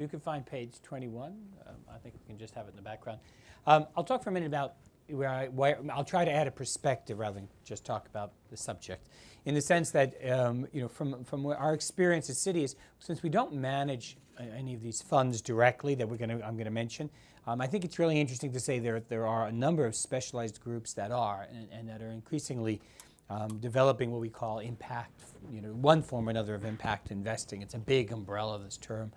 You can find page 21. I think we can just have it in the background. I'll talk for a minute about I'll try to add a perspective rather than just talk about the subject, in the sense that from our experience at Citi is, since we don't manage any of these funds directly that I'm going to mention, I think it's really interesting to say there are a number of specialized groups that are and that are increasingly developing what we call impact, one form or another of impact investing. It's a big umbrella, this term.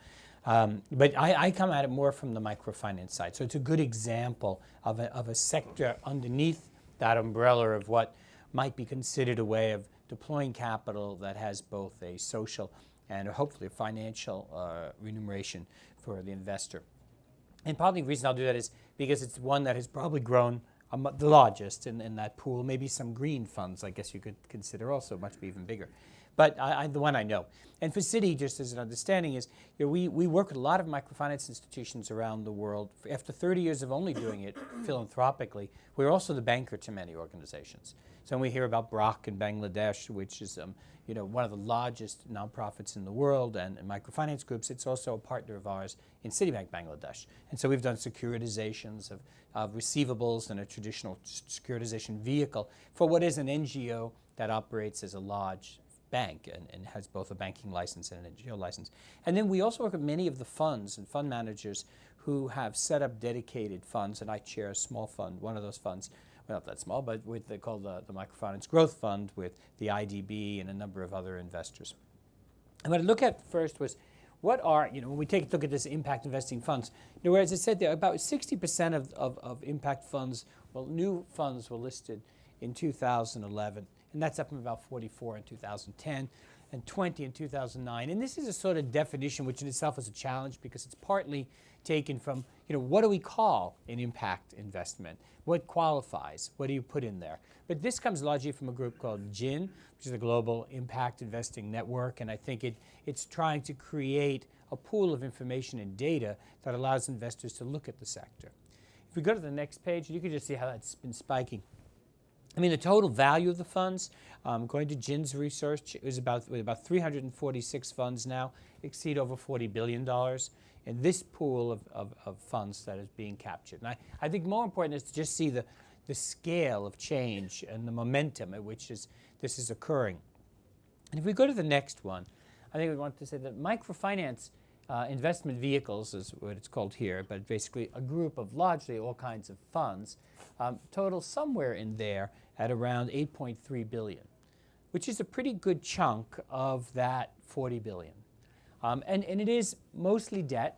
But I come at it more from the microfinance side. So it's a good example of a sector underneath that umbrella of what might be considered a way of deploying capital that has both a social and hopefully a financial remuneration for the investor. And partly the reason I'll do that is because it's one that has probably grown the largest in that pool. Maybe some green funds, I guess you could consider also much even bigger. But the one I know. And for Citi, just as an understanding, is we work with a lot of microfinance institutions around the world. After 30 years of only doing it philanthropically, we're also the banker to many organizations. So when we hear about Brock in Bangladesh, which is one of the largest nonprofits in the world and microfinance groups, it's also a partner of ours in Citibank Bangladesh. And so we've done securitizations of receivables and a traditional securitization vehicle for what is an NGO that operates as a large bank and has both a banking license and an NGO license. And then we also work with many of the funds and fund managers who have set up dedicated funds, and I chair a small fund, one of those funds, well, not that small, but they call the Microfinance Growth Fund with the IDB and a number of other investors. And what I look at first was, what are, when we take a look at this impact investing funds, as I said there, about 60% of impact funds, new funds were listed in 2011. And that's up from about 44 in 2010 and 20 in 2009. And this is a sort of definition which in itself is a challenge because it's partly taken from, what do we call an impact investment? What qualifies? What do you put in there? But this comes largely from a group called GIN, which is the Global Impact Investing Network. And I think it's trying to create a pool of information and data that allows investors to look at the sector. If we go to the next page, you can just see how that's been spiking. The total value of the funds, according to GIN's research, is about 346 funds now, exceed over $40 billion in this pool of funds that is being captured. And I think more important is to just see the scale of change and the momentum at which this is occurring. And if we go to the next one, I think we want to say that microfinance investment vehicles is what it's called here, but basically a group of largely all kinds of funds, total somewhere in there at around $8.3 billion, which is a pretty good chunk of that $40 billion. And it is mostly debt.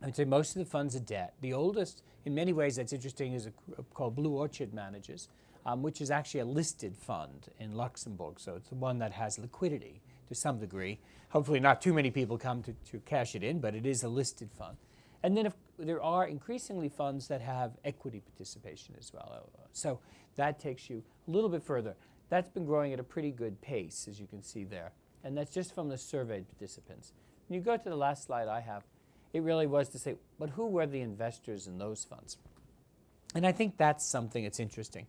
I'd say most of the funds are debt. The oldest, in many ways that's interesting, is a group called Blue Orchard Managers, which is actually a listed fund in Luxembourg. So it's the one that has liquidity to some degree. Hopefully not too many people come to cash it in, but it is a listed fund. And then there are increasingly funds that have equity participation as well. So that takes you a little bit further. That's been growing at a pretty good pace, as you can see there. And that's just from the surveyed participants. When you go to the last slide I have, it really was to say, but who were the investors in those funds? And I think that's something that's interesting.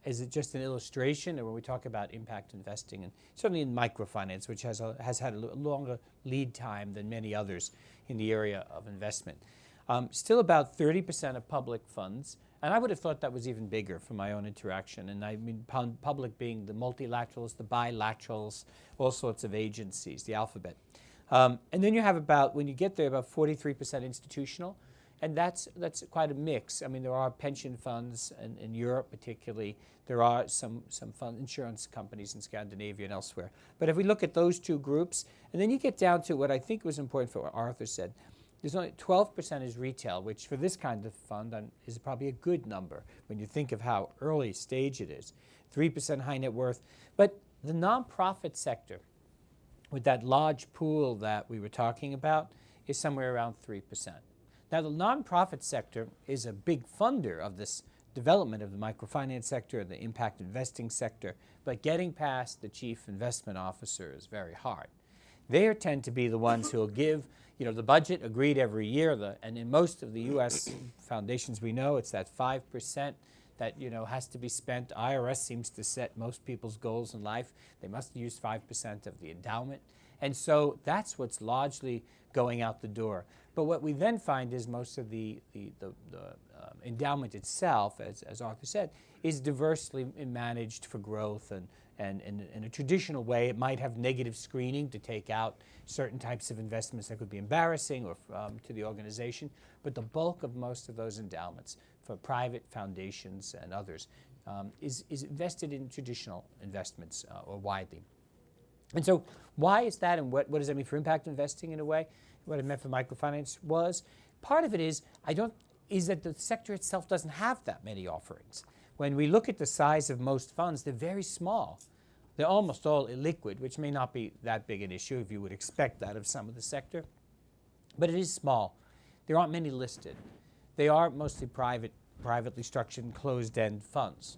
Is it just an illustration, or when we talk about impact investing, and certainly in microfinance, which has had a longer lead time than many others in the area of investment. Still about 30% of public funds, and I would have thought that was even bigger from my own interaction, and I mean public being the multilaterals, the bilaterals, all sorts of agencies, the alphabet. And then you have when you get there, about 43% institutional. And that's quite a mix. There are pension funds in Europe particularly. There are some fund insurance companies in Scandinavia and elsewhere. But if we look at those two groups, and then you get down to what I think was important for what Arthur said, there's only 12% is retail, which for this kind of fund is probably a good number when you think of how early stage it is. 3% high net worth. But the nonprofit sector, with that large pool that we were talking about, is somewhere around 3%. Now, the nonprofit sector is a big funder of this development of the microfinance sector, the impact investing sector, but getting past the chief investment officer is very hard. They tend to be the ones who will give, the budget agreed every year, and in most of the U.S. foundations we know, it's that 5% that, has to be spent. IRS seems to set most people's goals in life. They must use 5% of the endowment. And so that's what's largely going out the door. But what we then find is most of the endowment itself, as Arthur said, is diversely managed for growth, and in a traditional way it might have negative screening to take out certain types of investments that could be embarrassing or to the organization. But the bulk of most of those endowments for private foundations and others is invested in traditional investments or widely. And so why is that, and what does that mean for impact investing in a way? What it meant for microfinance was, part of it is that the sector itself doesn't have that many offerings. When we look at the size of most funds, they're very small. They're almost all illiquid, which may not be that big an issue if you would expect that of some of the sector. But it is small. There aren't many listed. They are mostly privately structured and closed-end funds.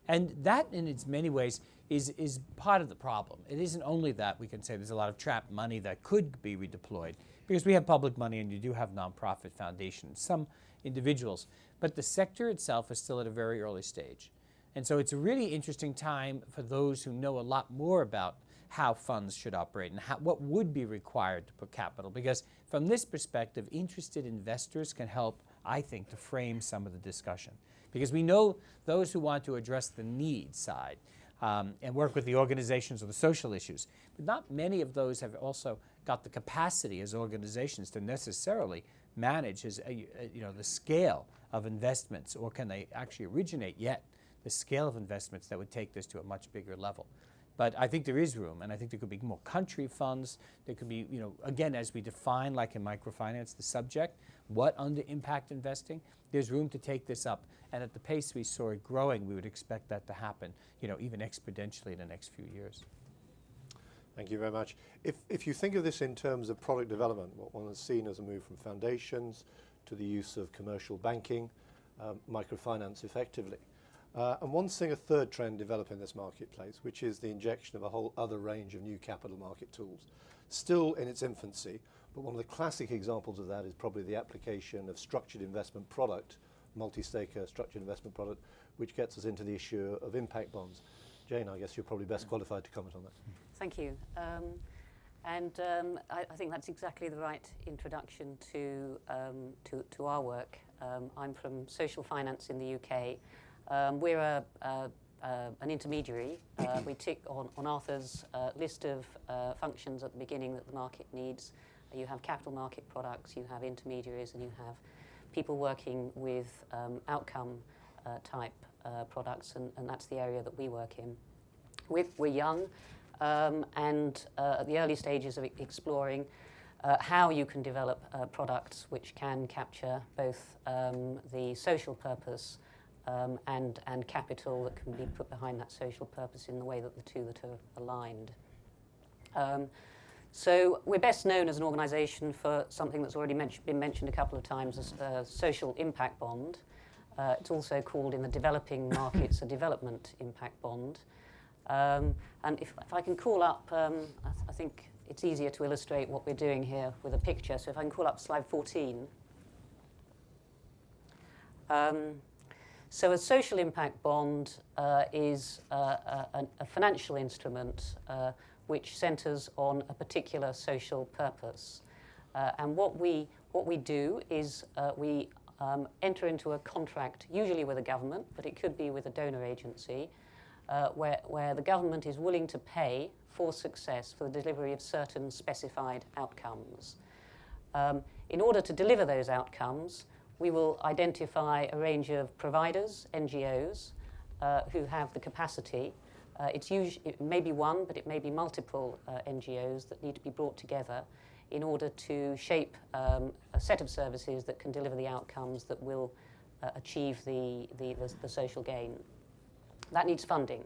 And that, in its many ways, is part of the problem. It isn't only that we can say there's a lot of trapped money that could be redeployed, because we have public money and you do have nonprofit foundations, some individuals, but the sector itself is still at a very early stage. And so it's a really interesting time for those who know a lot more about how funds should operate and what would be required to put capital, because from this perspective, interested investors can help, I think, to frame some of the discussion. Because we know those who want to address the need side and work with the organizations or the social issues, but not many of those have also got the capacity as organizations to necessarily manage the scale of investments, or can they actually originate yet the scale of investments that would take this to a much bigger level. But I think there is room, and I think there could be more country funds. There could be, again, as we define, like in microfinance, the subject, what under impact investing, there's room to take this up. And at the pace we saw it growing, we would expect that to happen, even exponentially in the next few years. Thank you very much. If you think of this in terms of product development, what one has seen as a move from foundations to the use of commercial banking, microfinance effectively. And one's seeing a third trend develop in this marketplace, which is the injection of a whole other range of new capital market tools. Still in its infancy, but one of the classic examples of that is probably the application of structured investment product, multi-staker structured investment product, which gets us into the issue of impact bonds. Jane, I guess you're probably best qualified to comment on that. Thank you. I think that's exactly the right introduction to our work. I'm from social finance in the UK. We're an intermediary. We tick on Arthur's list of functions at the beginning that the market needs. You have capital market products, you have intermediaries, and you have people working with outcome type products, and that's the area that we work in. We're young and at the early stages of exploring how you can develop products which can capture both the social purpose and capital that can be put behind that social purpose in the way that the two that are aligned. So we're best known as an organisation for something that's already been mentioned a couple of times as a social impact bond. It's also called in the developing markets a development impact bond. And if I can call up, I think it's easier to illustrate what we're doing here with a picture. So if I can call up slide 14. So a social impact bond is a financial instrument which centres on a particular social purpose. And what we do is we enter into a contract, usually with a government, but it could be with a donor agency, where the government is willing to pay for success for the delivery of certain specified outcomes. In order to deliver those outcomes, we will identify a range of providers, NGOs, who have the capacity. It may be one, but it may be multiple NGOs that need to be brought together in order to shape a set of services that can deliver the outcomes that will achieve the social gain. That needs funding.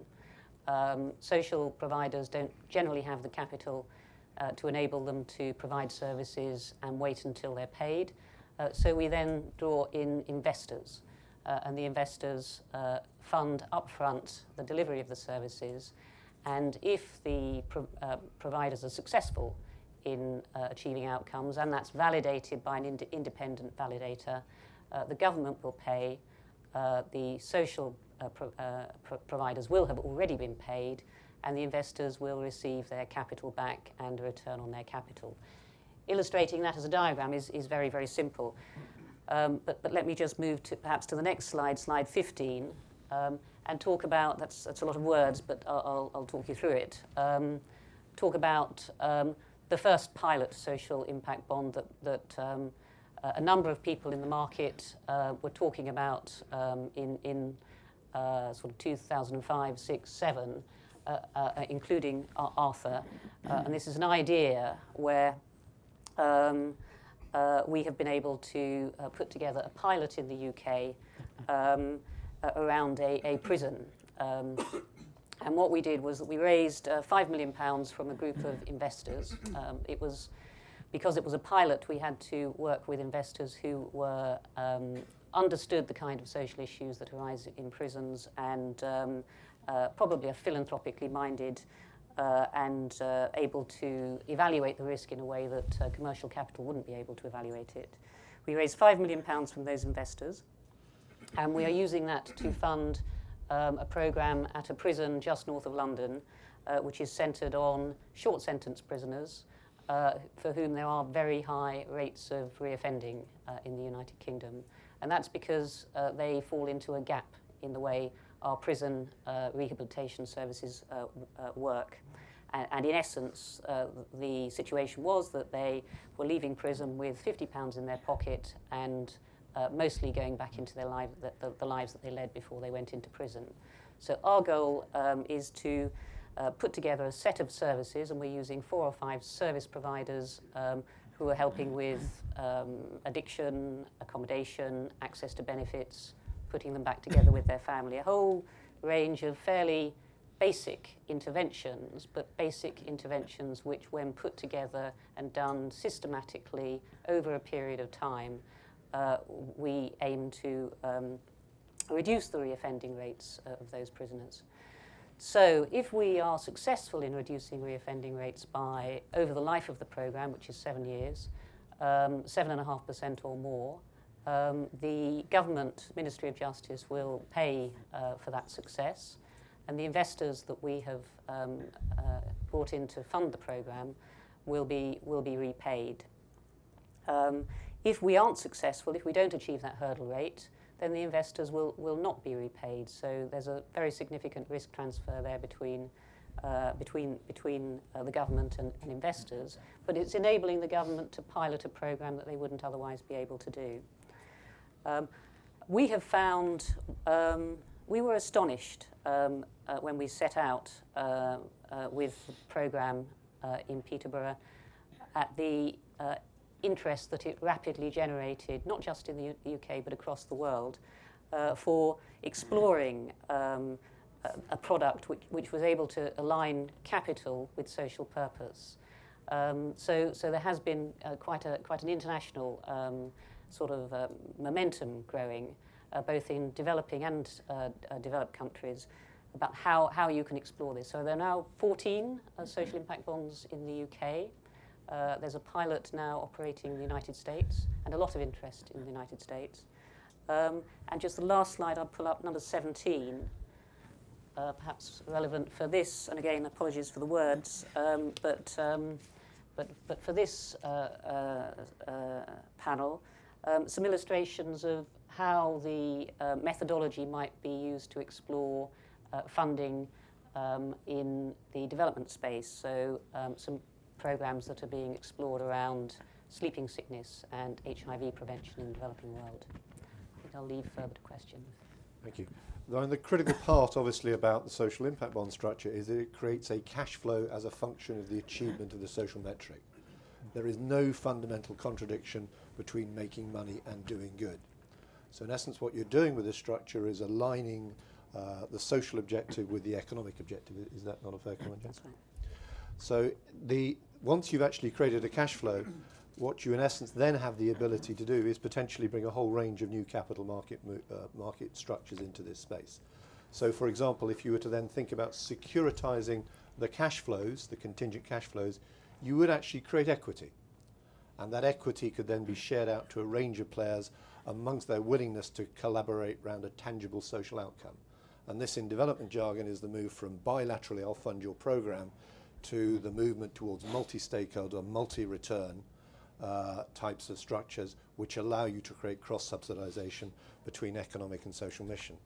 Social providers don't generally have the capital to enable them to provide services and wait until they're paid. So we then draw in investors, and the investors fund upfront the delivery of the services. And if the providers are successful in achieving outcomes, and that's validated by an independent validator, the government will pay, the social providers will have already been paid, and the investors will receive their capital back and a return on their capital. illustrating that as a diagram is very, very simple. But let me just move to perhaps to the next slide, slide 15, and talk about, that's a lot of words, but I'll talk you through it. Talk about the first pilot social impact bond that a number of people in the market were talking about in sort of 2005, 6, 7, including Arthur. And this is an idea where we have been able to put together a pilot in the UK around a prison. And what we did was that we raised £5 million from a group of investors. Because it was a pilot, we had to work with investors who were understood the kind of social issues that arise in prisons and probably are philanthropically minded and able to evaluate the risk in a way that commercial capital wouldn't be able to evaluate it. We raised £5 million from those investors, and we are using that to fund a programme at a prison just north of London, which is centred on short sentence prisoners for whom there are very high rates of reoffending in the United Kingdom. And that's because they fall into a gap in the way our prison rehabilitation services work. And in essence, the situation was that they were leaving prison with £50 in their pocket and mostly going back into their the lives that they led before they went into prison. So our goal is to put together a set of services, and we're using 4 or 5 service providers who are helping with addiction, accommodation, access to benefits, putting them back together with their family, a whole range of fairly basic interventions, but basic interventions which, when put together and done systematically over a period of time, we aim to reduce the reoffending rates of those prisoners. So if we are successful in reducing reoffending rates by, over the life of the programme, which is 7 years, 7.5% or more, the government, Ministry of Justice, will pay for that success, and the investors that we have brought in to fund the programme will be repaid. If we aren't successful, if we don't achieve that hurdle rate, then the investors will not be repaid. So there's a very significant risk transfer there between the government and investors, but it's enabling the government to pilot a programme that they wouldn't otherwise be able to do. We have found, we were astonished when we set out with the programme in Peterborough at the interest that it rapidly generated, not just in the UK but across the world, for exploring a product which was able to align capital with social purpose. So there has been quite an international sort of momentum growing, both in developing and developed countries, about how you can explore this. So there are now 14 social impact bonds in the UK. There's a pilot now operating in the United States, and a lot of interest in the United States. And just the last slide, I'll pull up number 17, perhaps relevant for this, and again, apologies for the words, but for this panel, some illustrations of how the methodology might be used to explore funding in the development space. So some programs that are being explored around sleeping sickness and HIV prevention in the developing world. I think I'll leave further to questions. Thank you. And the critical part, obviously, about the social impact bond structure is that it creates a cash flow as a function of the achievement of the social metric. There is no fundamental contradiction between making money and doing good. So in essence, what you're doing with this structure is aligning the social objective with the economic objective. Is that not a fair comment? That's right. So once you've actually created a cash flow, what you in essence then have the ability to do is potentially bring a whole range of new capital market structures into this space. So for example, if you were to then think about securitizing the cash flows, the contingent cash flows, you would actually create equity. And that equity could then be shared out to a range of players amongst their willingness to collaborate around a tangible social outcome. And this in development jargon is the move from bilaterally I'll fund your program to the movement towards multi-stakeholder, multi-return, types of structures which allow you to create cross-subsidization between economic and social mission.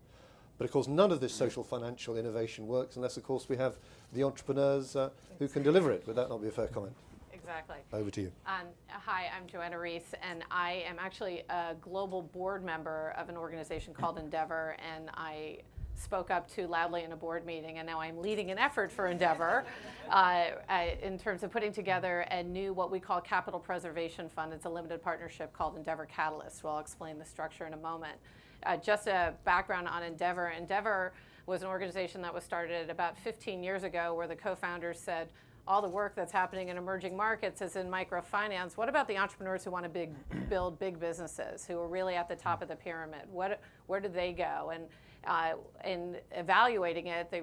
But of course, none of this social financial innovation works unless, of course, we have the entrepreneurs who can deliver it. Would that not be a fair comment? Exactly. Over to you. Hi, I'm Joanna Reese, and I am actually a global board member of an organization called Endeavor, and I spoke up too loudly in a board meeting, and now I'm leading an effort for Endeavor in terms of putting together a new, what we call capital preservation fund. It's a limited partnership called Endeavor Catalyst. Well, I'll explain the structure in a moment. Just a background on Endeavor. Endeavor was an organization that was started about 15 years ago where the co-founders said, all the work that's happening in emerging markets is in microfinance. What about the entrepreneurs who want to build big businesses, who are really at the top of the pyramid? Where do they go? And in evaluating it, they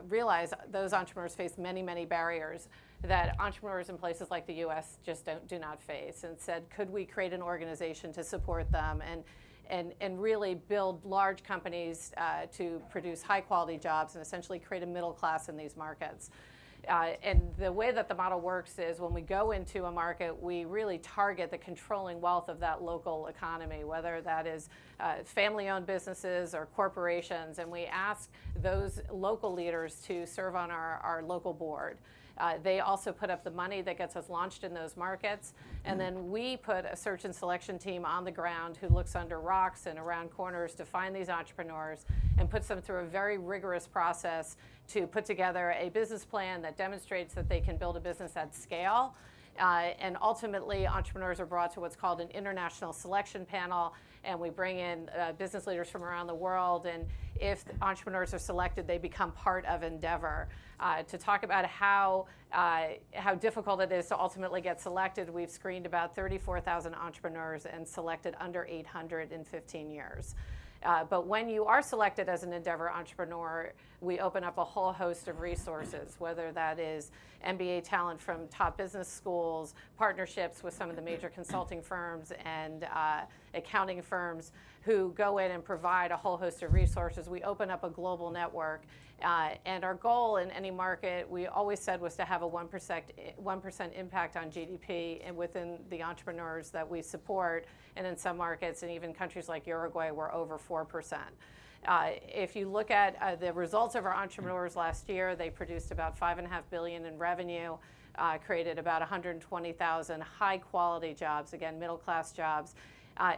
realized those entrepreneurs face many, many barriers that entrepreneurs in places like the US just do not face, and said, could we create an organization to support them and really build large companies to produce high quality jobs and essentially create a middle class in these markets. And the way that the model works is when we go into a market, we really target the controlling wealth of that local economy, whether that is family-owned businesses or corporations, and we ask those local leaders to serve on our local board. They also put up the money that gets us launched in those markets, and then we put a search and selection team on the ground who looks under rocks and around corners to find these entrepreneurs and puts them through a very rigorous process to put together a business plan that demonstrates that they can build a business at scale. And ultimately, entrepreneurs are brought to what's called an international selection panel, and we bring in business leaders from around the world, and if the entrepreneurs are selected, they become part of Endeavor. To talk about how difficult it is to ultimately get selected, we've screened about 34,000 entrepreneurs and selected under 800 in 15 years. But when you are selected as an Endeavor entrepreneur, we open up a whole host of resources, whether that is MBA talent from top business schools, partnerships with some of the major consulting firms and accounting firms who go in and provide a whole host of resources. We open up a global network. And our goal in any market, we always said, was to have a 1% impact on GDP and within the entrepreneurs that we support. And in some markets, and even countries like Uruguay, we're over 4%. If you look at the results of our entrepreneurs last year, they produced about $5.5 billion in revenue, created about 120,000 high-quality jobs, again, middle-class jobs.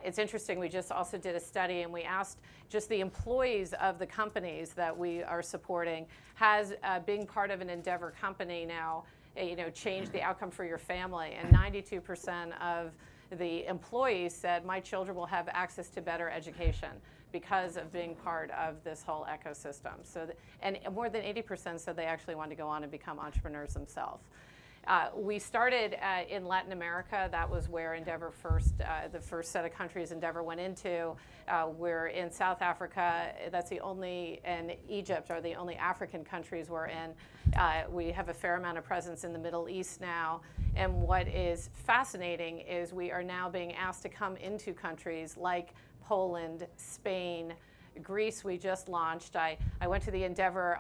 It's interesting, we just also did a study and we asked just the employees of the companies that we are supporting, has being part of an Endeavor company now changed the outcome for your family? And 92% of the employees said, my children will have access to better education because of being part of this whole ecosystem. So, and more than 80% said they actually want to go on and become entrepreneurs themselves. We started in Latin America. That was where Endeavor the first set of countries Endeavor went into. We're in South Africa. That's the only, and Egypt are the only African countries we're in. We have a fair amount of presence in the Middle East now. And what is fascinating is we are now being asked to come into countries like Poland, Spain, Greece. We just launched. I went to the Endeavor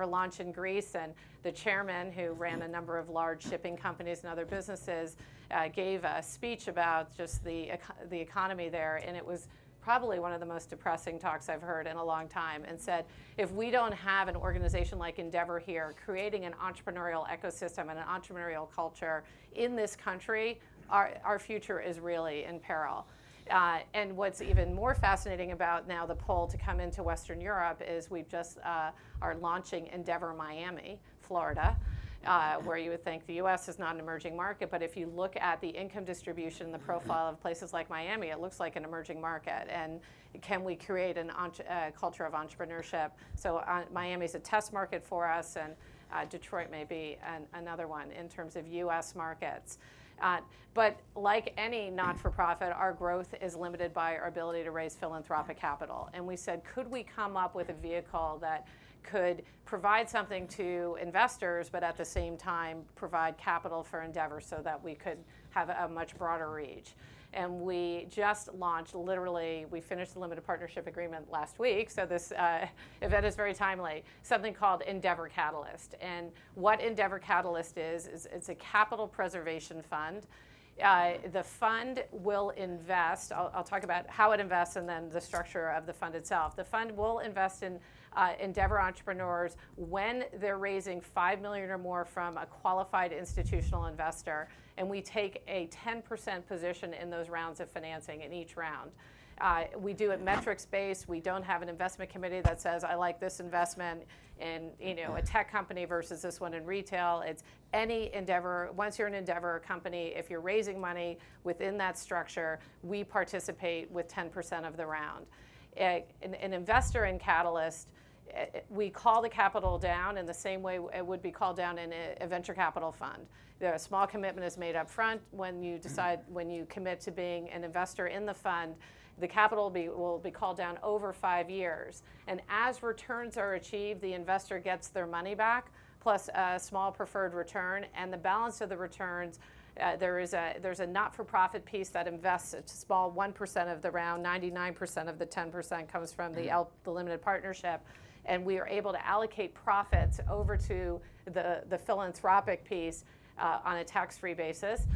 launch in Greece, and the chairman, who ran a number of large shipping companies and other businesses, gave a speech about just the economy there, and it was probably one of the most depressing talks I've heard in a long time, and said, if we don't have an organization like Endeavor here creating an entrepreneurial ecosystem and an entrepreneurial culture in this country, our future is really in peril. And what's even more fascinating about now the pull to come into Western Europe is we've just are launching Endeavor Miami, Florida, where you would think the US is not an emerging market, but if you look at the income distribution, the profile of places like Miami, it looks like an emerging market. And can we create a culture of entrepreneurship? So Miami's a test market for us, and Detroit may be another one in terms of US markets. But like any not-for-profit, our growth is limited by our ability to raise philanthropic capital. And we said, could we come up with a vehicle that could provide something to investors, but at the same time provide capital for Endeavor so that we could have a much broader reach? And we just launched, literally, we finished the limited partnership agreement last week, so this event is very timely, something called Endeavor Catalyst. And what Endeavor Catalyst is it's a capital preservation fund. The fund will invest. I'll talk about how it invests and then the structure of the fund itself. The fund will invest in Endeavor entrepreneurs when they're raising $5 million or more from a qualified institutional investor, and we take a 10% position in those rounds of financing in each round. We do it metrics based. We don't have an investment committee that says, I like this investment in a tech company versus this one in retail. It's any Endeavor. Once you're an Endeavor company, if you're raising money within that structure, we participate with 10% of the round. An investor in Catalyst, we call the capital down in the same way it would be called down in a venture capital fund. A small commitment is made up front when you commit to being an investor in the fund. The capital will be called down over 5 years. And as returns are achieved, the investor gets their money back, plus a small preferred return. And the balance of the returns, there's a not-for-profit piece that invests a small 1% of the round. 99% of the 10% comes from the limited partnership. And we are able to allocate profits over to the philanthropic piece on a tax-free basis.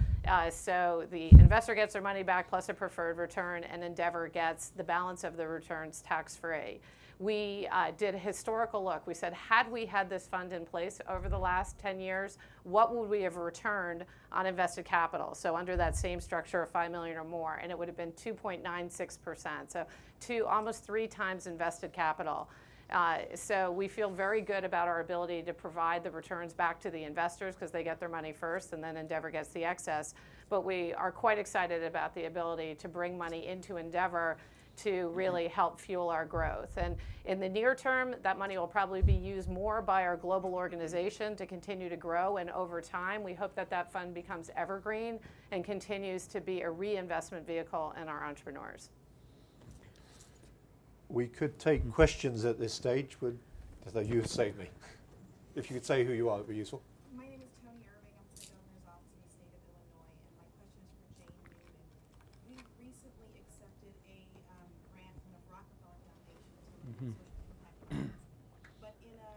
So the investor gets their money back plus a preferred return, and Endeavor gets the balance of the returns tax-free. We did a historical look. We said, had we had this fund in place over the last 10 years, what would we have returned on invested capital? So under that same structure of $5 million or more, and it would have been 2.96%. So almost 3 times invested capital. So we feel very good about our ability to provide the returns back to the investors because they get their money first and then Endeavor gets the excess. But we are quite excited about the ability to bring money into Endeavor to really help fuel our growth. And in the near term, that money will probably be used more by our global organization to continue to grow. And over time, we hope that that fund becomes evergreen and continues to be a reinvestment vehicle in our entrepreneurs. We could take questions at this stage. You saved me. If you could say who you are, it would be useful. My name is Tony Irving. I'm from the Governor's Office in the state of Illinois, and my question is for Jane Newman. We recently accepted a grant from the Rockefeller Foundation to look at social impact grants. But in a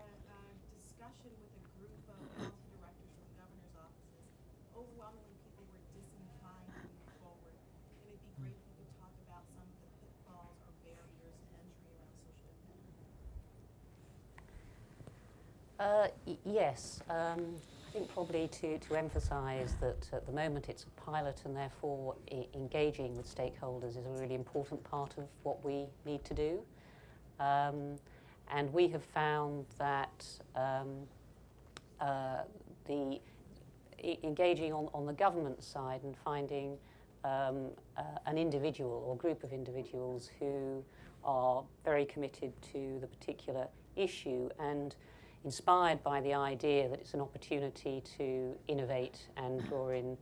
discussion with a group of policy directors from the governor's offices, overwhelmingly people were disinclined to move forward. And it'd be great if you could talk about some of the pitfalls or barriers to entry around social impact. Yes, I think probably to emphasise that at the moment it's a pilot and therefore engaging with stakeholders is a really important part of what we need to do. And we have found that engaging on the government side and finding an individual or group of individuals who are very committed to the particular issue and inspired by the idea that it's an opportunity to innovate and draw in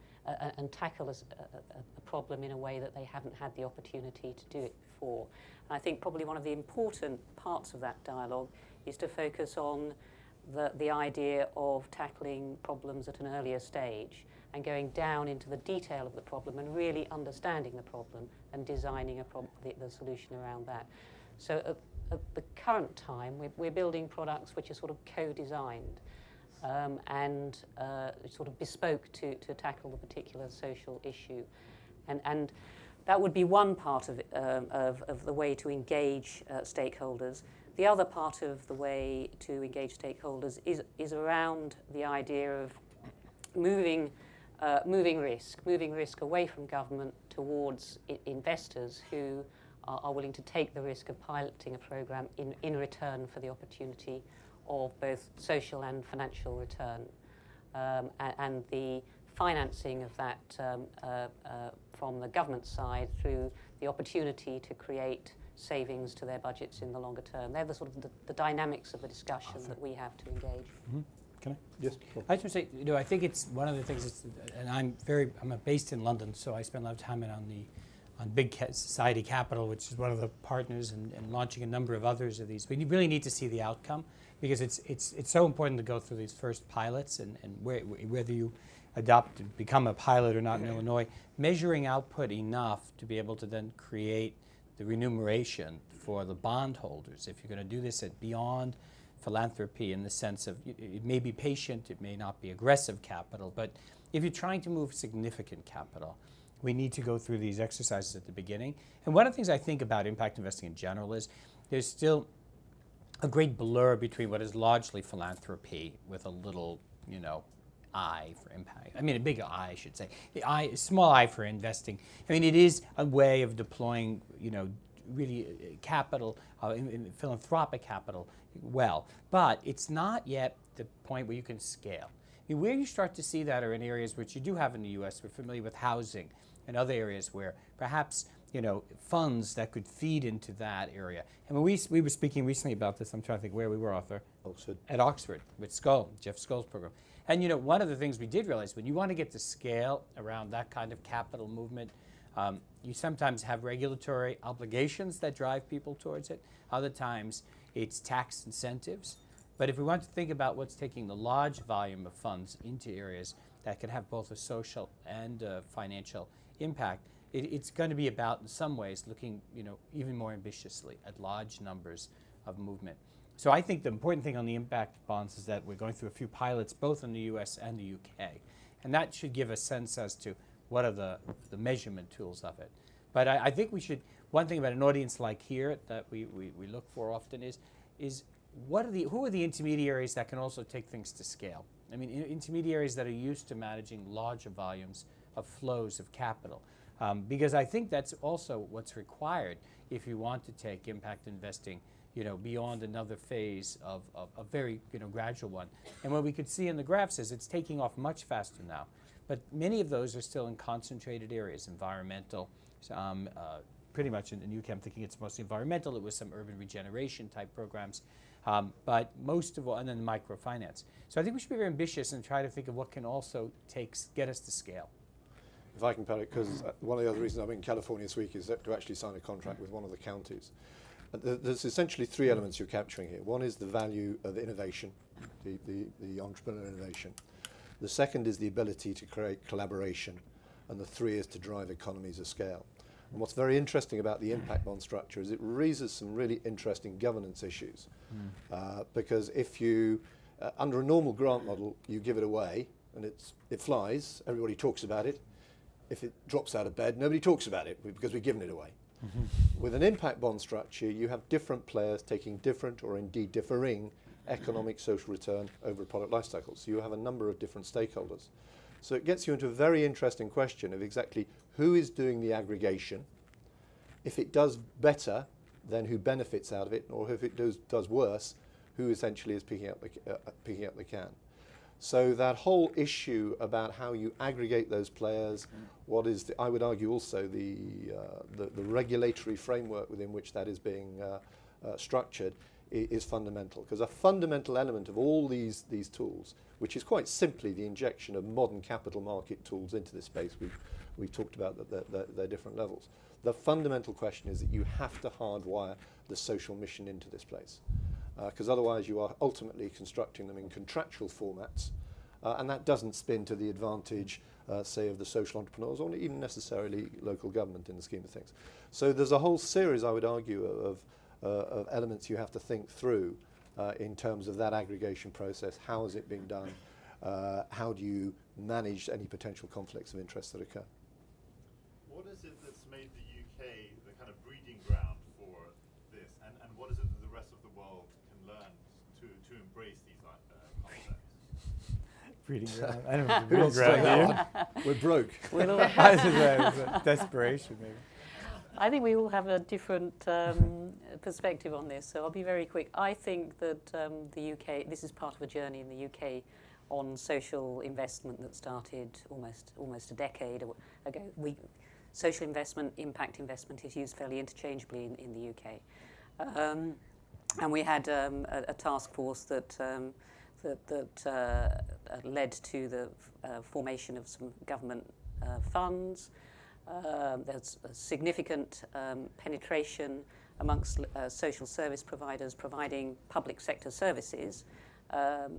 and tackle a problem in a way that they haven't had the opportunity to do it before. And I think probably one of the important parts of that dialogue is to focus on the idea of tackling problems at an earlier stage and going down into the detail of the problem and really understanding the problem and designing the solution around that. So at the current time, we're building products which are sort of co-designed and sort of bespoke to tackle the particular social issue. And that would be one part of the way to engage stakeholders. The other part of the way to engage stakeholders is around the idea of moving risk away from government towards investors who are willing to take the risk of piloting a program in return for the opportunity of both social and financial return. And the financing of that from the government side through the opportunity to create savings to their budgets in the longer term. They're the sort of the dynamics of the discussion that we have to engage. Mm-hmm. Can I? Yes. I just want to say, I think it's one of the things, and I'm based in London, so I spend a lot of time on Big Society Capital, which is one of the partners, and launching a number of others of these. We really need to see the outcome because it's so important to go through these first pilots and whether you adopt and become a pilot or not in Illinois, measuring output enough to be able to then create the remuneration for the bondholders. If you're going to do this beyond philanthropy in the sense of it may be patient, it may not be aggressive capital, but if you're trying to move significant capital, we need to go through these exercises at the beginning. And one of the things I think about impact investing in general is there's still a great blur between what is largely philanthropy with a little, I for impact. I mean, a big I should say. The I, a small I for investing. I mean, it is a way of deploying, really capital, in philanthropic capital well. But it's not yet the point where you can scale. I mean, where you start to see that are in areas which you do have in the U.S. We're familiar with housing and other areas where perhaps funds that could feed into that area. And when we were speaking recently about this, I'm trying to think where we were, Arthur. Oxford. At Oxford with Jeff Skoll's program. And one of the things we did realize, when you want to get to scale around that kind of capital movement, you sometimes have regulatory obligations that drive people towards it. Other times it's tax incentives. But if we want to think about what's taking the large volume of funds into areas that could have both a social and financial impact, it's going to be about, in some ways, looking even more ambitiously at large numbers of movement. So I think the important thing on the impact bonds is that we're going through a few pilots, both in the US and the UK. And that should give a sense as to what are the measurement tools of it. But I think we should, one thing about an audience like here that we look for often is who are the intermediaries that can also take things to scale? I mean, intermediaries that are used to managing larger volumes of flows of capital. Because I think that's also what's required if you want to take impact investing beyond another phase of a very gradual one. And what we could see in the graphs is it's taking off much faster now. But many of those are still in concentrated areas, environmental, pretty much in the UK, I'm thinking it's mostly environmental. It was some urban regeneration type programs. But most of all, and then microfinance. So I think we should be very ambitious and try to think of what can also get us to scale. If I can put it, because one of the other reasons I'm in California this week is to actually sign a contract with one of the counties. There's essentially three elements you're capturing here. One is the value of innovation, the entrepreneur innovation. The second is the ability to create collaboration. And the three is to drive economies of scale. And what's very interesting about the impact bond structure is it raises some really interesting governance issues. Because if you, under a normal grant model, you give it away and it flies, everybody talks about it. If it drops out of bed, nobody talks about it because we've given it away. With an impact bond structure, you have different players taking different or indeed differing economic social return over a product life cycle. So you have a number of different stakeholders. So it gets you into a very interesting question of exactly who is doing the aggregation. If it does better, then who benefits out of it, or if it does worse, who essentially is picking up the can. So that whole issue about how you aggregate those players, what is, I would argue also the regulatory framework within which that is being structured is fundamental. Because a fundamental element of all these tools, which is quite simply the injection of modern capital market tools into this space, we've talked about their different levels. The fundamental question is that you have to hardwire the social mission into this place. Because otherwise you are ultimately constructing them in contractual formats, and that doesn't spin to the advantage, say, of the social entrepreneurs or even necessarily local government in the scheme of things. So there's a whole series, I would argue, of elements you have to think through in terms of that aggregation process. How is it being done? How do you manage any potential conflicts of interest that occur? What is it that's made the UK the kind of breeding ground for this, and what is it that the rest of the world can learn to embrace these concepts? Breeding ground. I don't know. Who wants to take that one? We're broke. Desperation, maybe. I think we all have a different perspective on this, so I'll be very quick. I think that the UK, this is part of a journey in the UK on social investment that started almost a decade ago. Social investment, impact investment is used fairly interchangeably in the UK. And we had a task force that led to the formation of some government funds. There's a significant penetration amongst social service providers providing public sector services.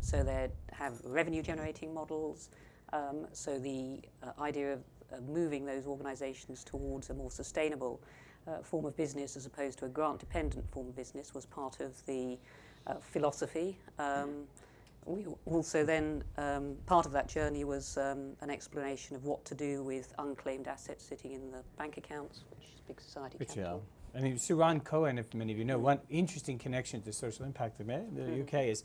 So they have revenue generating models. So the idea of moving those organisations towards a more sustainable form of business as opposed to a grant-dependent form of business was part of the philosophy. we also then, part of that journey was an explanation of what to do with unclaimed assets sitting in the bank accounts, which is big society capital. I mean, so Ron Cohen, if many of you know, one interesting connection to social impact in the UK is,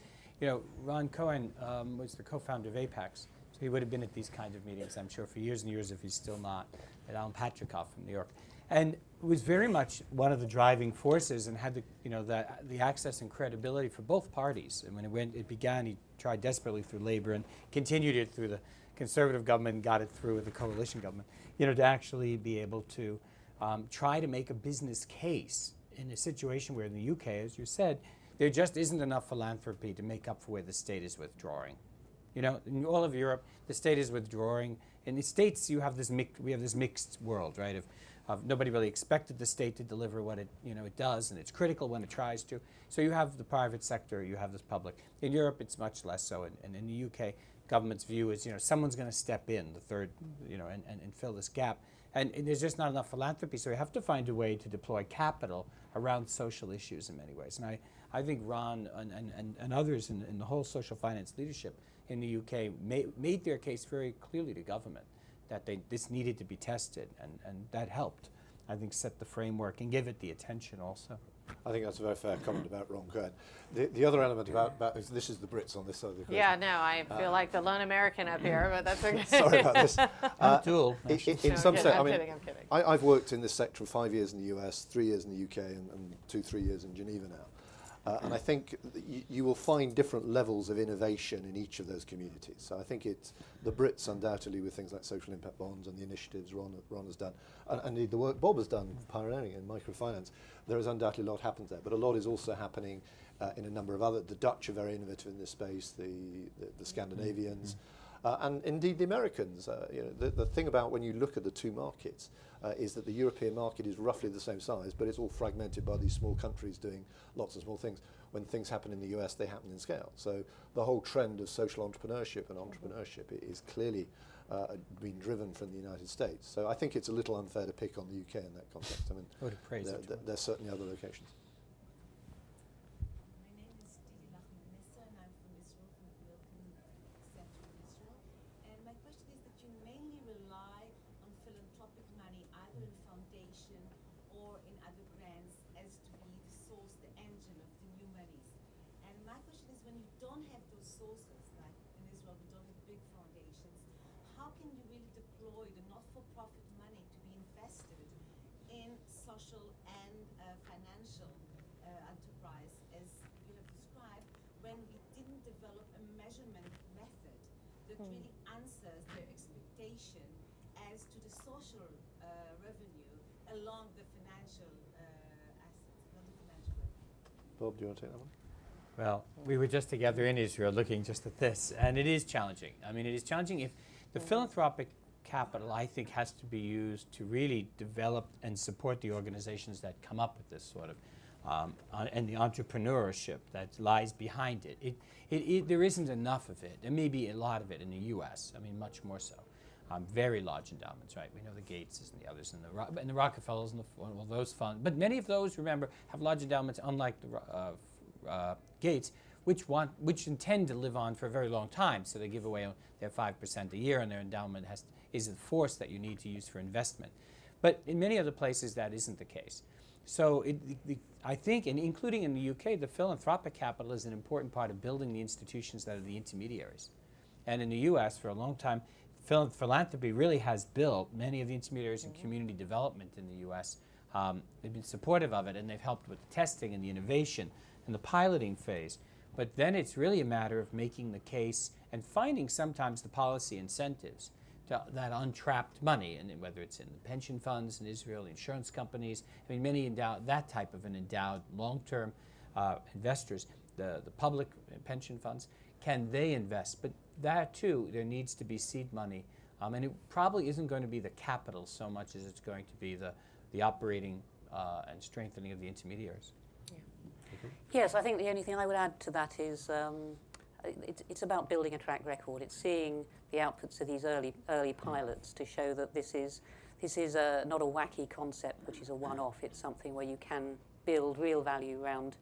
Ron Cohen was the co-founder of APACS, so he would have been at these kinds of meetings, I'm sure, for years and years if he's still not, at Alan Patrikoff from New York. And was very much one of the driving forces and had the access and credibility for both parties. And when it began, he tried desperately through Labour and continued it through the Conservative government and got it through with the coalition government, to actually be able to try to make a business case in a situation where in the UK, as you said, there just isn't enough philanthropy to make up for where the state is withdrawing. In all of Europe, the state is withdrawing. In the States, we have this mixed world, right? Of nobody really expected the state to deliver what it does, and it's critical when it tries to. So you have the private sector, you have this public. In Europe, it's much less so, and in the UK, government's view is someone's going to step in, the third, and fill this gap. And there's just not enough philanthropy, so we have to find a way to deploy capital around social issues in many ways. And I think Ron and others in the whole social finance leadership in the UK made their case very clearly to government that this needed to be tested, and that helped, I think, set the framework and give it the attention also. I think that's a very fair comment about Ron Cohen. The other element about is this is the Brits on this side of the equation. Yeah, no, I feel like the lone American up here, but that's okay. Sorry about this. Dual. In some sense, I'm kidding. I've worked in this sector for 5 years in the US, 3 years in the UK, and 2-3 years in Geneva now. And I think you will find different levels of innovation in each of those communities. So I think it's the Brits undoubtedly with things like social impact bonds and the initiatives Ron has done, and indeed the work Bob has done pioneering in microfinance. There is undoubtedly a lot happens there, but a lot is also happening in a number of other. The Dutch are very innovative in this space. The Scandinavians. And indeed the Americans. The thing about when you look at the two markets is that the European market is roughly the same size, but it's all fragmented by these small countries doing lots of small things. When things happen in the US, they happen in scale. So the whole trend of social entrepreneurship is clearly being driven from the United States. So I think it's a little unfair to pick on the UK in that context. I mean, there's certainly other locations. social and financial enterprise, as you have described, when we didn't develop a measurement method that really answers their expectation as to the social revenue along the financial assets, along the financial revenue. Bob, do you want to take that one? Well, we were just together in Israel looking just at this, and it is challenging. I mean, it is challenging if the philanthropic capital, I think, has to be used to really develop and support the organizations that come up with this sort of, and the entrepreneurship that lies behind it. There isn't enough of it. There may be a lot of it in the U.S., I mean, much more so. Very large endowments, right? We know the Gateses and the others, and the Rockefellers and those funds. But many of those, remember, have large endowments, unlike the Gates, which intend to live on for a very long time. So they give away their 5% a year, and their endowment is a force that you need to use for investment. But in many other places, that isn't the case. So I think, and including in the UK, the philanthropic capital is an important part of building the institutions that are the intermediaries. And in the US, for a long time, philanthropy really has built many of the intermediaries in community development in the US. They've been supportive of it, and they've helped with the testing and the innovation and the piloting phase. But then it's really a matter of making the case and finding sometimes the policy incentives to that untrapped money, and whether it's in the pension funds in Israel, insurance companies, I mean, many endowed, that type of an endowed long-term investors, the public pension funds, can they invest? But that too, there needs to be seed money, and it probably isn't going to be the capital so much as it's going to be the operating and strengthening of the intermediaries. Yes, I think the only thing I would add to that is it's about building a track record. It's seeing the outputs of these early pilots to show that this is not a wacky concept, which is a one-off. It's something where you can build real value around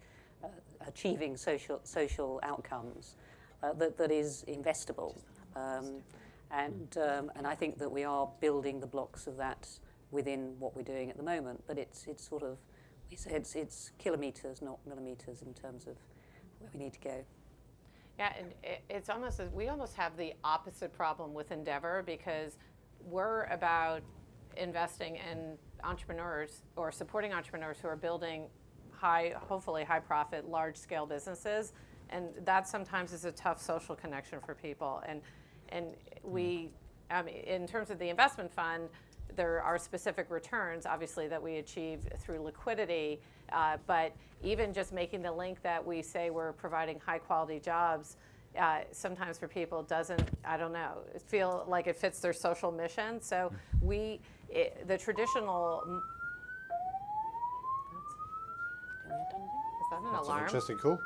achieving social outcomes. that is investable. And I think that we are building the blocks of that within what we're doing at the moment. But it's sort of, we say it's kilometres, not millimetres, in terms of where we need to go. Yeah, and it's almost, we almost have the opposite problem with Endeavor, because we're about investing in entrepreneurs or supporting entrepreneurs who are building hopefully high profit, large scale businesses. And that sometimes is a tough social connection for people. And we, in terms of the investment fund, there are specific returns, obviously, that we achieve through liquidity. But even just making the link that we say we're providing high quality jobs, sometimes for people doesn't, I don't know, feel like it fits their social mission. So the traditional, is that an That's alarm? an interesting call.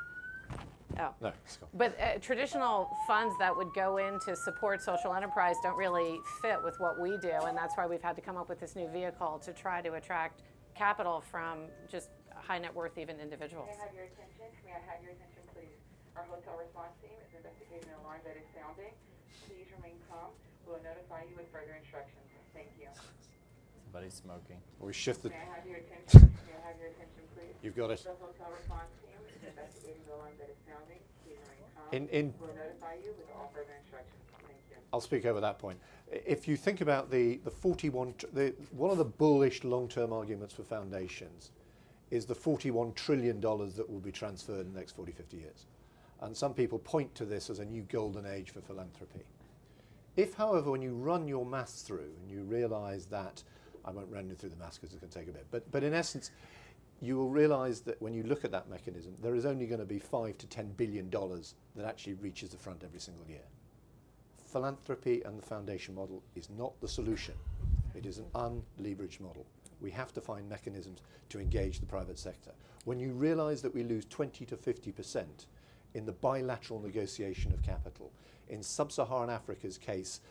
Oh. No, it's gone. But traditional funds that would go in to support social enterprise don't really fit with what we do, and that's why we've had to come up with this new vehicle to try to attract capital from just high net worth even individuals. May I have your attention? May I have your attention, please? Our hotel response team is investigating an alarm that is sounding. Please remain calm. We will notify you with further instructions. Thank you. Somebody's smoking. We shifted. May I have your attention? May I have your attention, please? You've got it. The hotel response team is investigating the alarm that is sounding. Please remain calm. We'll notify you with all further instructions. Thank you. I'll speak over that point. If you think about the 41, one of the bullish long-term arguments for foundations is the $41 trillion that will be transferred in the next 40, 50 years. And some people point to this as a new golden age for philanthropy. If, however, when you run your maths through and you realize that, I won't run you through the maths because it's going to take a bit, but in essence, you will realize that when you look at that mechanism, there is only going to be $5 to $10 billion that actually reaches the front every single year. Philanthropy and the foundation model is not the solution. It is an unleveraged model. We have to find mechanisms to engage the private sector. When you realize that we lose 20 to 50% in the bilateral negotiation of capital, in sub-Saharan Africa's case,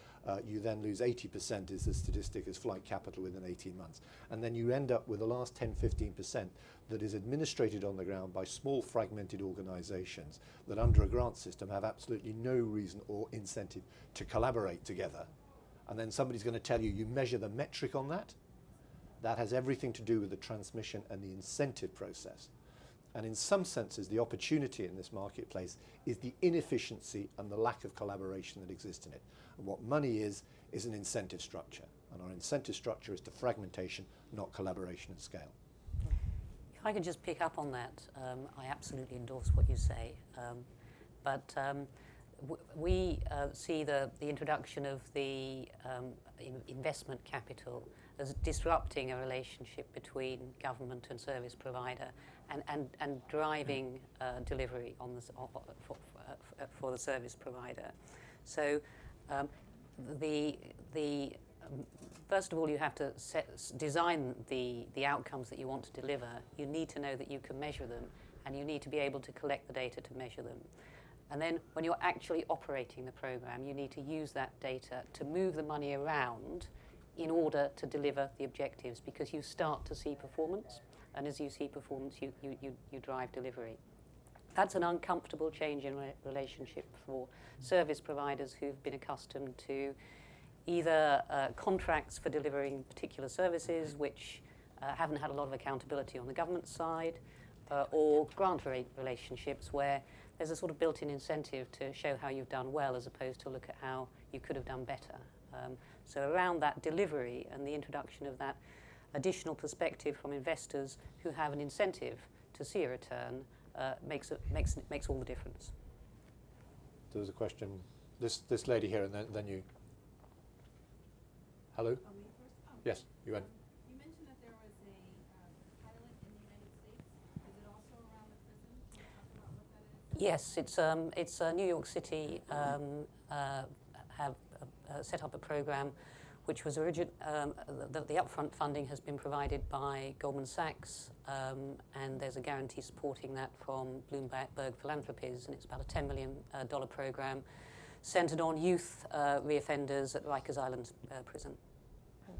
you then lose 80% is the statistic as flight capital within 18 months. And then you end up with the last 10, 15% that is administrated on the ground by small fragmented organizations that under a grant system have absolutely no reason or incentive to collaborate together. And then somebody's going to tell you, you measure the metric on that. That has everything to do with the transmission and the incentive process. And in some senses, the opportunity in this marketplace is the inefficiency and the lack of collaboration that exists in it. And what money is an incentive structure. And our incentive structure is to fragmentation, not collaboration at scale. If I could just pick up on that, I absolutely endorse what you say. We see the introduction of the investment capital as disrupting a relationship between government and service provider and driving delivery on for the service provider. So first of all, you have to design the outcomes that you want to deliver. You need to know that you can measure them, and you need to be able to collect the data to measure them. And then when you're actually operating the program, you need to use that data to move the money around in order to deliver the objectives, because you start to see performance, and as you see performance, you drive delivery. That's an uncomfortable change in relationship for service providers who've been accustomed to either contracts for delivering particular services which haven't had a lot of accountability on the government side, or grant relationships where there's a sort of built-in incentive to show how you've done well as opposed to look at how you could have done better. So around that delivery and the introduction of that additional perspective from investors who have an incentive to see a return makes all the difference. There was a question. This lady here, and then you. Hello? Me first? Oh. Yes, you went. You mentioned that there was a pilot in the United States. Is it also around the prison? Can you talk about what that is? Yes, it's New York City have set up a program which was the upfront funding has been provided by Goldman Sachs, and there's a guarantee supporting that from Bloomberg Philanthropies, and it's about a $10 million program centered on youth reoffenders at Rikers Island prison. And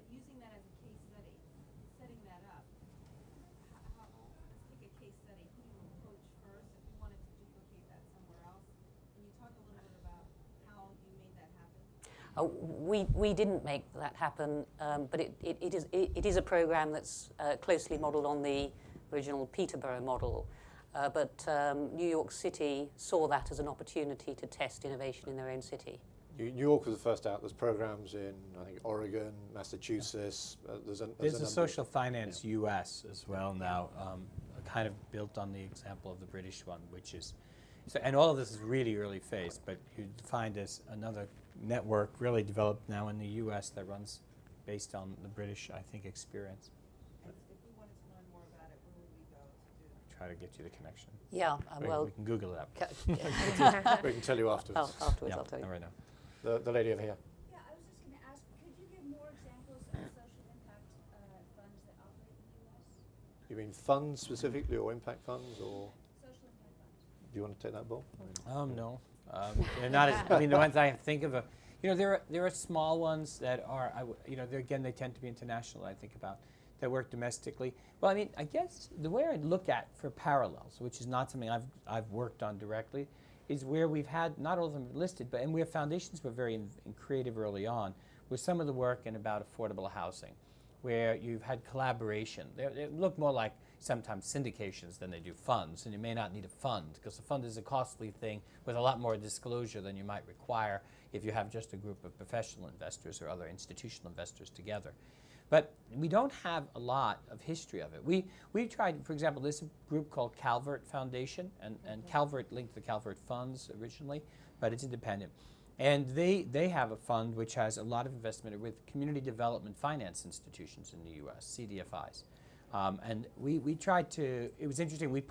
using that as a case study, setting that up, let's take a case study. Who do you approach first if you wanted We didn't make that happen, but it is a program that's closely modelled on the original Peterborough model. But New York City saw that as an opportunity to test innovation in their own city. New York was the first out. There's programs in, I think, Oregon, Massachusetts. There's a social finance US as well now, kind of built on the example of the British one, which is, so, and all of this is really early phase, but you find as another network really developed now in the US that runs based on the British, I think, experience. And if we wanted to learn more about it, where would we go to do? Try to get you the connection. Yeah, We can Google it up. We can tell you afterwards. Afterwards, Yeah, I'll tell you. not right now. The lady over here. Yeah, I was just going to ask, could you give more examples of social impact funds that operate in the U.S.? You mean funds specifically, or impact funds, or Social impact funds. do you want to take that, Bill? No. They're not as, I mean, the ones I think of, there are small ones that are, again, they tend to be international, I think about, that work domestically. Well, I mean, I guess the way I look at for parallels, which is not something I've worked on directly, is where we've had, not all of them listed, but and where foundations were very creative early on, was some of the work in about affordable housing, where you've had collaboration. They look more like sometimes syndications than they do funds, and you may not need a fund, because a fund is a costly thing with a lot more disclosure than you might require if you have just a group of professional investors or other institutional investors together. But we don't have a lot of history of it. We tried, for example, there's a group called Calvert Foundation, and Calvert linked the Calvert funds originally, but it's independent. And they have a fund which has a lot of investment with community development finance institutions in the U.S., CDFIs. And we tried to, it was interesting, we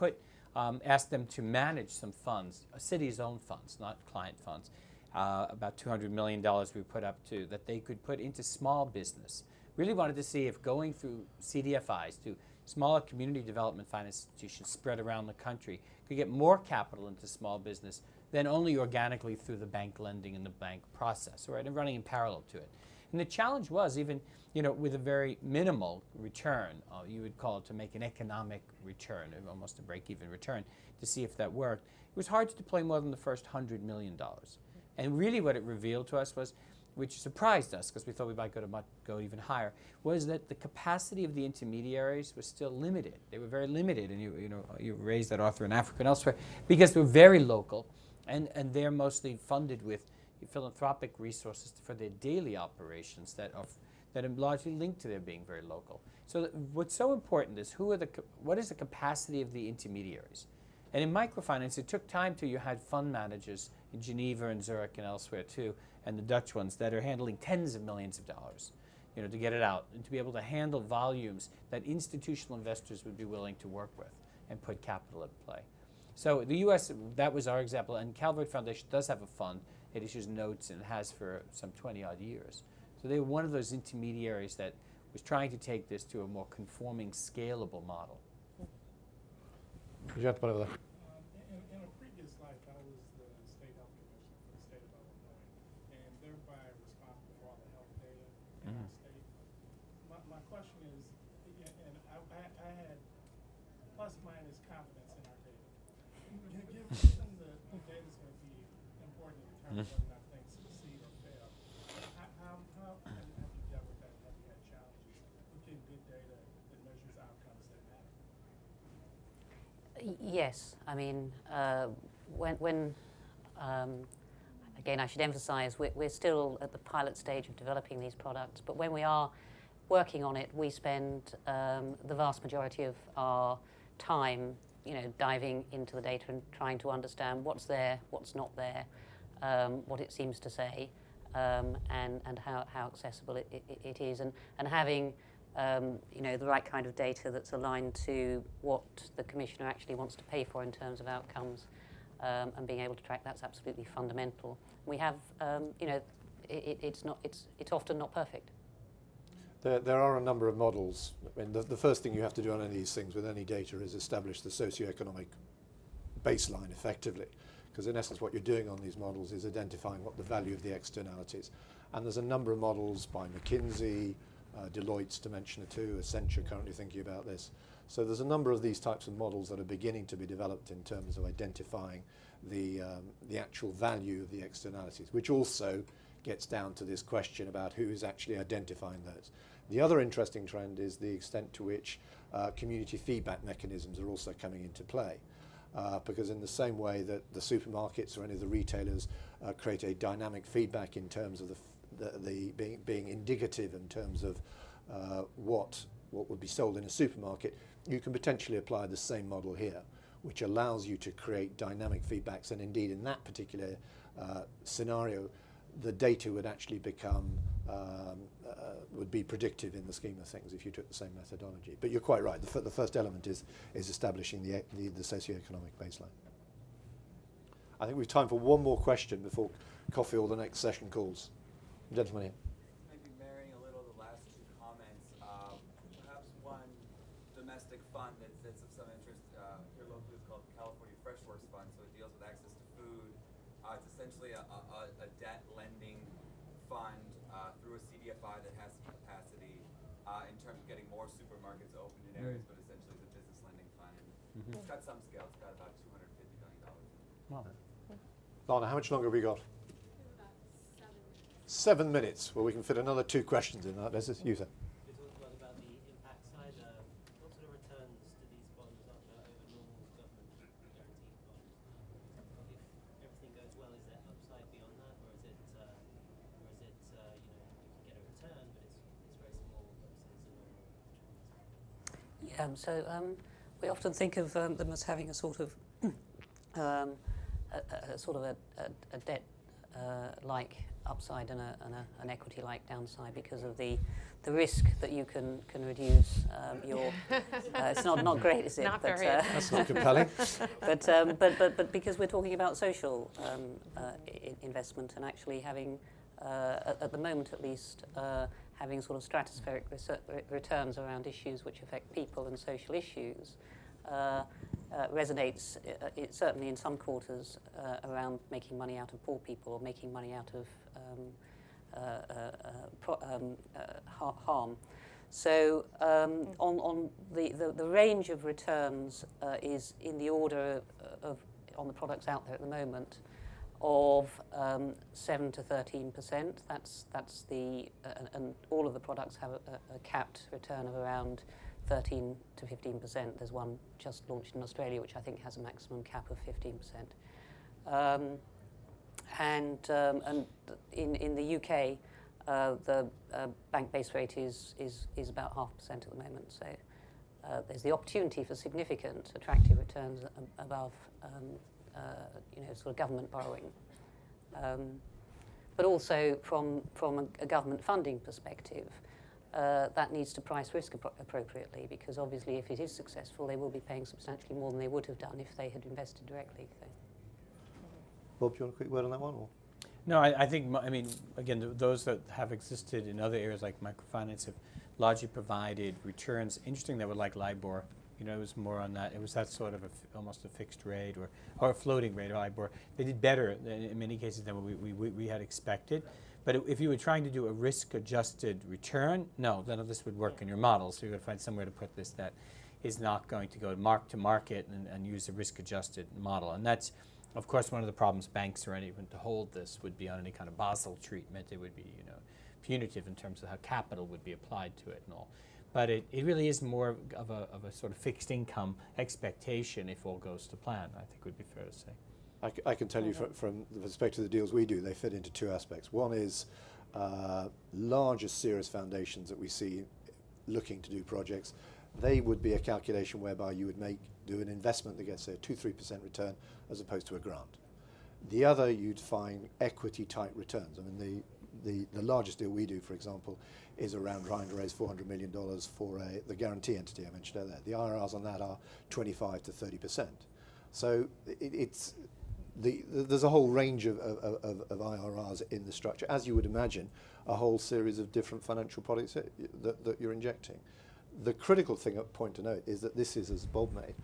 asked them to manage some funds, a city's own funds, not client funds, about $200 million we put up to, that they could put into small business. Really wanted to see if going through CDFIs to smaller community development finance institutions spread around the country could get more capital into small business than only organically through the bank lending and the bank process, right, and running in parallel to it. And the challenge was even, with a very minimal return, you would call it to make an economic return, almost a break-even return, to see if that worked. It was hard to deploy more than the first $100 million. And really what it revealed to us was, which surprised us because we thought we might go even higher, was that the capacity of the intermediaries was still limited. They were very limited, and you raised that author in Africa and elsewhere, because they're very local, and they're mostly funded with philanthropic resources for their daily operations that are largely linked to their being very local. So what's so important is what is the capacity of the intermediaries? And in microfinance, it took time till you had fund managers in Geneva and Zurich and elsewhere too, and the Dutch ones that are handling tens of millions of dollars, to get it out and to be able to handle volumes that institutional investors would be willing to work with and put capital at play. So the U.S., that was our example, and Calvert Foundation does have a fund. It issues notes and has for some 20-odd years. So they were one of those intermediaries that was trying to take this to a more conforming, scalable model. Gentleman over there. In a previous life, I was the state health commissioner for the state of Illinois, and thereby responsible for all the health data in our state. My question is, and I had plus minus confidence in our data. Given the data is going to be important to determine whether or not things succeed or fail, how have you dealt with that? Have you had challenges with getting good data that measures outcomes that matter? Yes, I mean, again, I should emphasize, we're still at the pilot stage of developing these products, but when we are working on it, we spend the vast majority of our time, diving into the data and trying to understand what's there, what's not there, what it seems to say, and how accessible it is, and having the right kind of data that's aligned to what the commissioner actually wants to pay for in terms of outcomes, and being able to track that's absolutely fundamental. We have, it's often not perfect. There are a number of models. I mean, the first thing you have to do on any of these things with any data is establish the socioeconomic baseline effectively, because in essence what you're doing on these models is identifying what the value of the externalities. And there's a number of models by McKinsey, Deloitte's to mention two, Accenture currently thinking about this. So there's a number of these types of models that are beginning to be developed in terms of identifying the actual value of the externalities, which also gets down to this question about who is actually identifying those. The other interesting trend is the extent to which community feedback mechanisms are also coming into play. Because in the same way that the supermarkets or any of the retailers create a dynamic feedback in terms of the being indicative in terms of what would be sold in a supermarket, you can potentially apply the same model here, which allows you to create dynamic feedbacks. And indeed, in that particular scenario, the data would actually become would be predictive in the scheme of things if you took the same methodology. But you're quite right. The first element is establishing the socioeconomic baseline. I think we've time for one more question before coffee or the next session calls. Gentleman here. Maybe marrying a little the last two comments. Perhaps one domestic fund that's of some interest here locally is called California Freshworks Fund. So it deals with access to food. It's essentially a debt lending fund through a CDFI that has some capacity in terms of getting more supermarkets open in areas, but essentially it's a business lending fund. And it's got some scale. It's got about $250 million in it. Wow. Lana, how much longer have we got? About 7 minutes. 7 minutes. Well, we can fit another 2 questions in that. This is you, sir. We talked a lot about the impact side. What sort of returns do these bonds offer over normal government guaranteed bonds? If everything goes well, is there upside beyond that, or is it you can get a return, but it's very small versus a normal? Yeah, so we often think of them as having a sort of a debt like upside and an equity like downside because of the risk that you can reduce your it's not great, is it? Not but, very That's not compelling. but because we're talking about social investment and actually having at the moment at least having sort of stratospheric returns around issues which affect people and social issues resonates certainly in some quarters around making money out of poor people or making money out of harm. So on the range of returns is in the order of on the products out there at the moment of 7 to 13%. That's the and all of the products have a capped return of around 13 to 15%. There's one just launched in Australia which I think has a maximum cap of 15%. And in the UK, the bank base rate is about 0.5% at the moment. So there's the opportunity for significant attractive returns above sort of government borrowing. But also from a government funding perspective, that needs to price risk appropriately, because obviously if it is successful, they will be paying substantially more than they would have done if they had invested directly. So. Bob, do you want a quick word on that one? Or? No, I think, again, those that have existed in other areas like microfinance have largely provided returns. Interesting, they were like LIBOR. It was more on that. It was that sort of almost a fixed rate or a floating rate, or LIBOR. They did better in many cases than we had expected. But if you were trying to do a risk-adjusted return, no, none of this would work in your model. So you're going to find somewhere to put this that is not going to go mark to market and use a risk-adjusted model. And that's, of course, one of the problems banks are even to hold this would be on any kind of Basel treatment. It would be, punitive in terms of how capital would be applied to it and all. But it really is more of a sort of fixed income expectation if all goes to plan, I think would be fair to say. I can tell you from the perspective of the deals we do, they fit into 2 aspects. One is larger serious foundations that we see looking to do projects. They would be a calculation whereby you would do an investment that gets a 2-3% return as opposed to a grant. The other, you'd find equity type returns. The largest deal we do, for example, is around trying to raise $400 million for the guarantee entity I mentioned earlier. The IRRs on that are 25 to 30%. So there's a whole range of IRRs in the structure, as you would imagine, a whole series of different financial products that you're injecting. The critical point to note is that this is, as Bob made,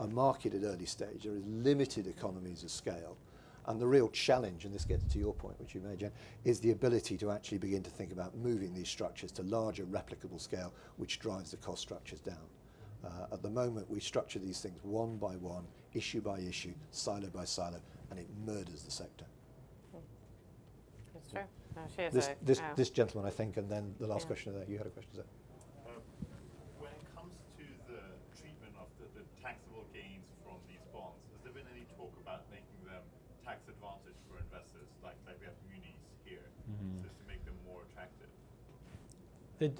a market at early stage. There is limited economies of scale. And the real challenge, and this gets to your point, which you made, Jen, is the ability to actually begin to think about moving these structures to larger replicable scale, which drives the cost structures down. At the moment, we structure these things one by one, issue by issue, silo by silo, and it murders the sector. That's true. No, she has This gentleman, I think, and then the last question there. You had a question, sir. When it comes to the treatment of the taxable gains from these bonds, has there been any talk about making them tax advantage for investors, like we have munis here, just to make them more attractive?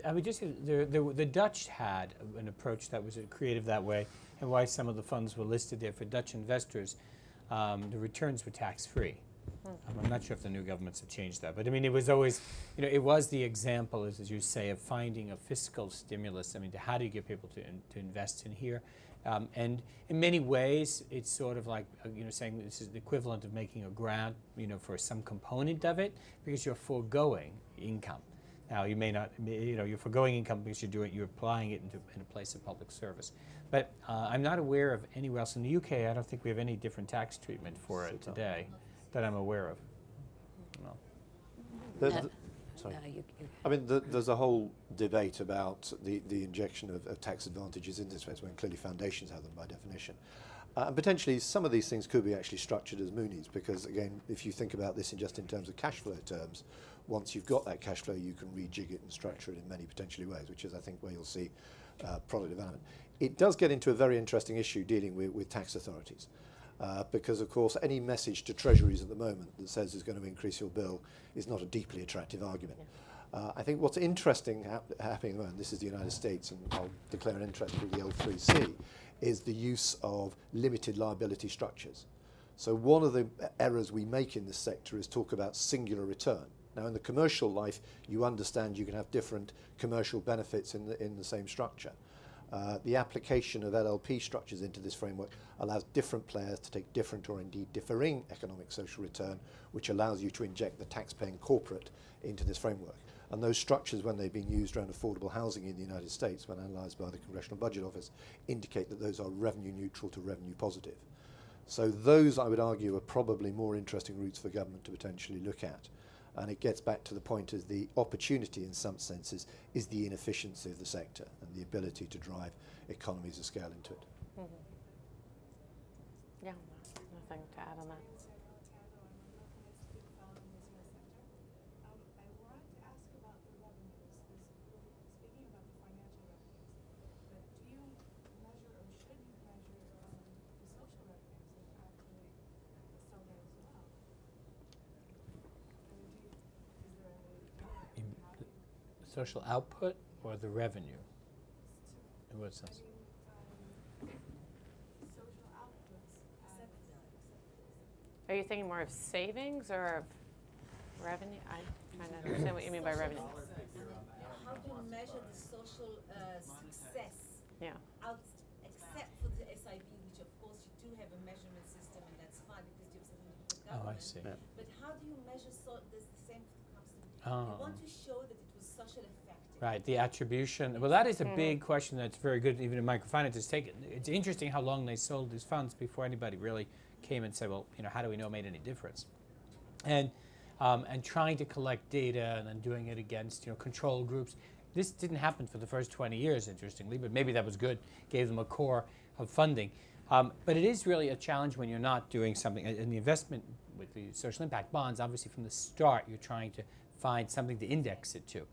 I would just say the Dutch had an approach that was creative that way, and why some of the funds were listed there for Dutch investors. The returns were tax-free. I'm not sure if the new governments have changed that, but I mean, it was always, it was the example, as you say, of finding a fiscal stimulus. I mean, how do you get people to invest in here? And in many ways, it's sort of like, saying this is the equivalent of making a grant, for some component of it, because you're foregoing income. Now, you may not, you're foregoing income because you're applying it in a place of public service. But I'm not aware of anywhere else in the UK. I don't think we have any different tax treatment for it today that I'm aware of. No. Sorry. I mean, there's a whole debate about the injection of tax advantages in this space, when clearly foundations have them by definition. And potentially some of these things could be actually structured as munis, because again, if you think about this in terms of cash flow terms, once you've got that cash flow, you can rejig it and structure it in many potentially ways, which is, I think, where you'll see product development. It does get into a very interesting issue dealing with tax authorities. Because, of course, any message to treasuries at the moment that says it's going to increase your bill is not a deeply attractive argument. I think what's interesting happening at the moment, this is the United States, and I'll declare an interest through the L3C, is the use of limited liability structures. So one of the errors we make in this sector is talk about singular return. Now, in the commercial life, you understand you can have different commercial benefits in the same structure. The application of LLP structures into this framework allows different players to take different or indeed differing economic social return, which allows you to inject the tax-paying corporate into this framework. And those structures, when they've been used around affordable housing in the United States, when analysed by the Congressional Budget Office, indicate that those are revenue neutral to revenue positive. So those, I would argue, are probably more interesting routes for government to potentially look at. And it gets back to the point of the opportunity, in some senses, is the inefficiency of the sector and the ability to drive economies of scale into it. Yeah, nothing to add on that. Social output or the revenue? In what sense? Are you thinking more of savings or of revenue? I'm trying to understand what you mean by revenue. How do you measure the social success? Yeah. Except for the SIB, which of course you do have a measurement system, and that's fine because you have something to the government. Oh, I see. Yeah. But how do you measure the same comes to you want to show that it was social effective. Right, the attribution. Well, that is a big question that's very good, even in microfinance. It's interesting how long they sold these funds before anybody really came and said, well, how do we know it made any difference? And trying to collect data and then doing it against, control groups. This didn't happen for the first 20 years, interestingly, but maybe that was good, gave them a core of funding. But it is really a challenge when you're not doing something. And the investment with the social impact bonds, obviously from the start, you're trying to find something to index it to.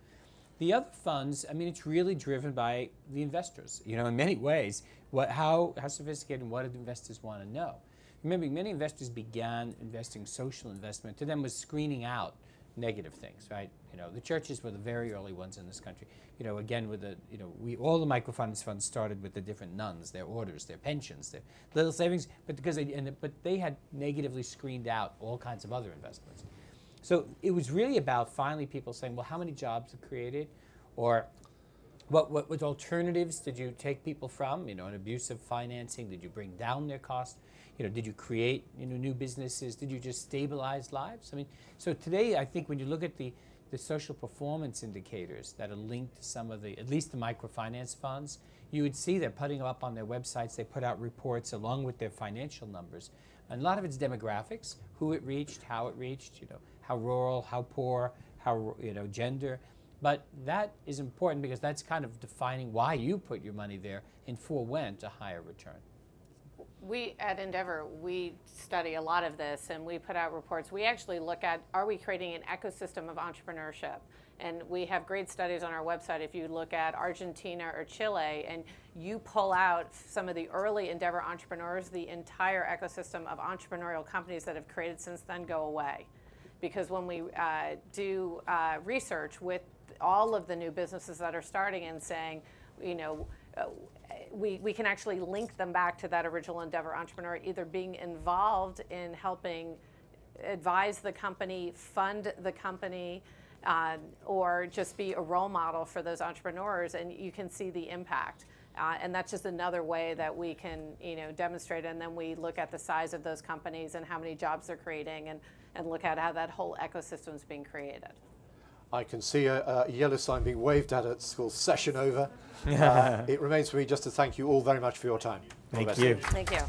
The other funds, it's really driven by the investors. In many ways, how sophisticated and what do investors want to know? Remember, many investors began investing social investment. To them was screening out negative things, right? The churches were the very early ones in this country. Again, with all the microfinance funds started with the different nuns, their orders, their pensions, their little savings, but they had negatively screened out all kinds of other investments. So it was really about finally people saying, well, how many jobs are created? Or what alternatives did you take people from? An abusive financing? Did you bring down their cost? Did you create new businesses? Did you just stabilize lives? So today I think when you look at the social performance indicators that are linked to some of at least the microfinance funds, you would see they're putting them up on their websites. They put out reports along with their financial numbers. And a lot of it's demographics, who it reached, how it reached, how rural, how poor, how gender. But that is important because that's kind of defining why you put your money there and forewent a higher return. We at Endeavor, we study a lot of this, and we put out reports. We actually look at, are we creating an ecosystem of entrepreneurship? And we have great studies on our website. If you look at Argentina or Chile and you pull out some of the early Endeavor entrepreneurs, the entire ecosystem of entrepreneurial companies that have created since then go away. Because when we do research with all of the new businesses that are starting and saying, you know, we can actually link them back to that original Endeavor entrepreneur, either being involved in helping advise the company, fund the company, or just be a role model for those entrepreneurs, and you can see the impact. And that's just another way that we can, you know, demonstrate. And then we look at the size of those companies and how many jobs they're creating, and look at how that whole ecosystem is being created. I can see a yellow sign being waved at us called session over. It remains for me just to thank you all very much for your time. Thank you. Thank you.